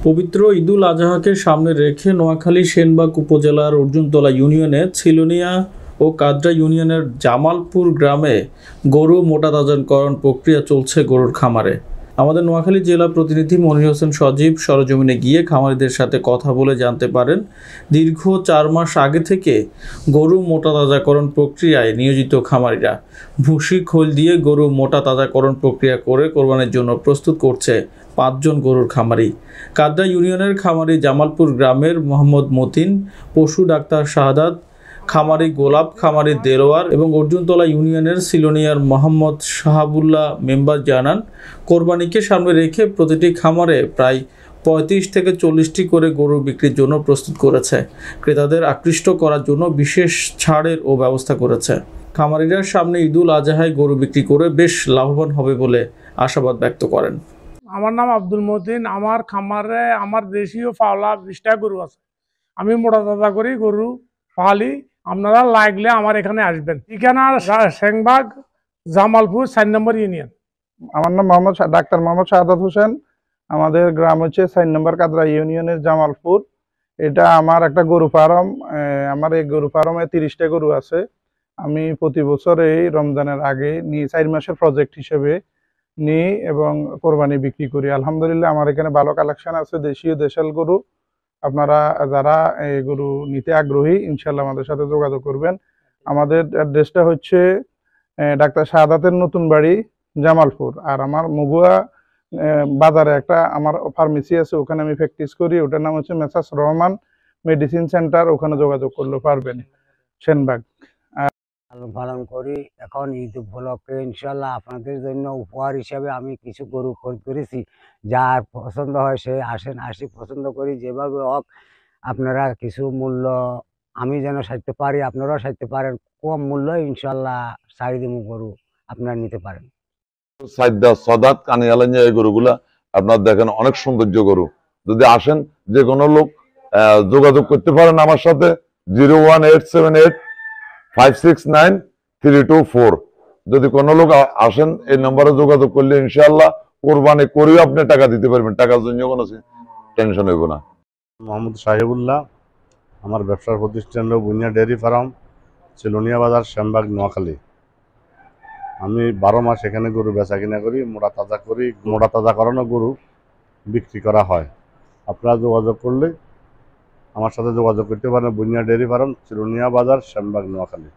পবিত্র ঈদুল আজহাকে সামনে রেখে নোয়াখালী সেনবাগ উপজেলার অর্জুনতলা ইউনিয়নে ছিলনিয়া ও কাদরা ইউনিয়নের জামালপুর গ্রামে গরু মোটাতাজাকরণ প্রক্রিয়া চলছে গরুর খামারে। আমাদের নোয়াখালী জেলা প্রতিনিধি মনির হোসেন সজীব সরজমিনে গিয়ে খামারিদের সাথে কথা বলে জানতে পারেন, দীর্ঘ 4 মাস আগে থেকে গরু মোটাতাজাকরণ প্রক্রিয়ায় নিয়োজিত খামারিরা ভুসি খোল দিয়ে গরু মোটাতাজাকরণ প্রক্রিয়া করে কোরবানির জন্য প্রস্তুত করছে 5 জন গরুর খামারি। কাদরা ইউনিয়নের খামারি জামালপুর গ্রামের মোহাম্মদ মতিন, পশু ডাক্তার শাহাদাত, খামারি গোলাপ, খামারি দেলোয়ার এবং অর্জুনতলা ইউনিয়নের সিলোনিয়ার মোহাম্মদ শাহাবুল্লাহ মেম্বার জানান, কোরবানিকে সামনে রেখে প্রতিটি খামারে প্রায় 35 থেকে 40টি করে গরু বিক্রির জন্য প্রস্তুত করেছে। ক্রেতাদের আকৃষ্ট করার জন্য বিশেষ ছাড়েরও ব্যবস্থা করেছে। খামারিরা সামনে ঈদুল আজহায় গরু বিক্রি করে বেশ লাভবান হবে বলে আশাবাদ ব্যক্ত করেন। আমার নাম আব্দুল মতিন। আমার খামারে আমার দেশীয় পাওলা 20টা গরু আছে। আমি মোটাতাজা করি গরু পালি। আপনারা লাগলে আমার এখানে আসবেন। ঠিকানা সেনবাগ জামালপুর 4 নম্বর ইউনিয়ন। আমার নাম ডাক্তার মোহাম্মদ শাহাদাত হোসেন। আমাদের গ্রাম হচ্ছে 4 নম্বর কাদরা ইউনিয়নের জামালপুর। এটা আমার একটা গরু ফার্ম। আমার এই গরু ফার্মে 30টা গরু আছে। আমি প্রতি বছর এই রমজানের আগে 4 মাসের প্রজেক্ট হিসেবে নিই এবং কোরবানি বিক্রি করি। আলহামদুলিল্লাহ আমার এখানে ভালো কালেকশন আছে দেশীয় দেশাল গরু। আপনারা যারা এই গরু নিতে আগ্রহী ইনশাল্লাহ আমাদের সাথে যোগাযোগ করবেন। আমাদের অ্যাড্রেসটা হচ্ছে ডাক্তার শাহাদাতের নতুন বাড়ি জামালপুর। আর আমার মগুয়া বাজারে একটা আমার ফার্মেসি আছে, ওখানে আমি প্র্যাকটিস করি। ওটার নাম হচ্ছে মেসাস রহমান মেডিসিন সেন্টার। ওখানে যোগাযোগ করলে পারবেন। সেনবাগ লালন পালন করি। এখন ঈদ উপলক্ষে ইনশাল্লাহ আপনাদের জন্য উপহার হিসাবে আমি কিছু গরু খরিদ করেছি। যার পছন্দ হয় সে আসেন, আসি পছন্দ করি। যেভাবে হোক আপনারা কিছু মূল্য আমি যেন সাজতে পারি, আপনারাও সাজতে পারেন। কম মূল্য ইনশাল্লাহ ছাড়ি দিব, গরু আপনারা নিতে পারেন। সদাত কানিয়ালাঞ্জা এই গরুগুলা আপনার দেখেন অনেক সৌন্দর্য গরু। যদি আসেন যে কোনো লোক যোগাযোগ করতে পারেন আমার সাথে 01878569324। যদি কোনো লোক আসেন এই নম্বরে যোগাযোগ করলে ইনশাআল্লাহ কোরবানি করেও আপনি টাকা দিতে পারবেন। টাকার জন্য কোনো টেনশন হইব না। মোহাম্মদ সাহেবুল্লাহ। আমার ব্যবসার প্রতিষ্ঠান হল বুনিয়া ডেয়ারি ফার্ম, চিলনিয়া বাজার, সেনবাগ, নোয়াখালী। আমি 12 মাস এখানে গরু বেচা কিনা করি, মোটা তাজা করি। মোটা তাজা করানো গরু বিক্রি করা হয়। আপনারা যোগাযোগ করলে আমার সাথে যোগাযোগ করতে পারেন। বুনিয়া ডেয়ারি ফার্ম, চিলনিয়া বাজার, সেনবাগ, নোয়াখালী।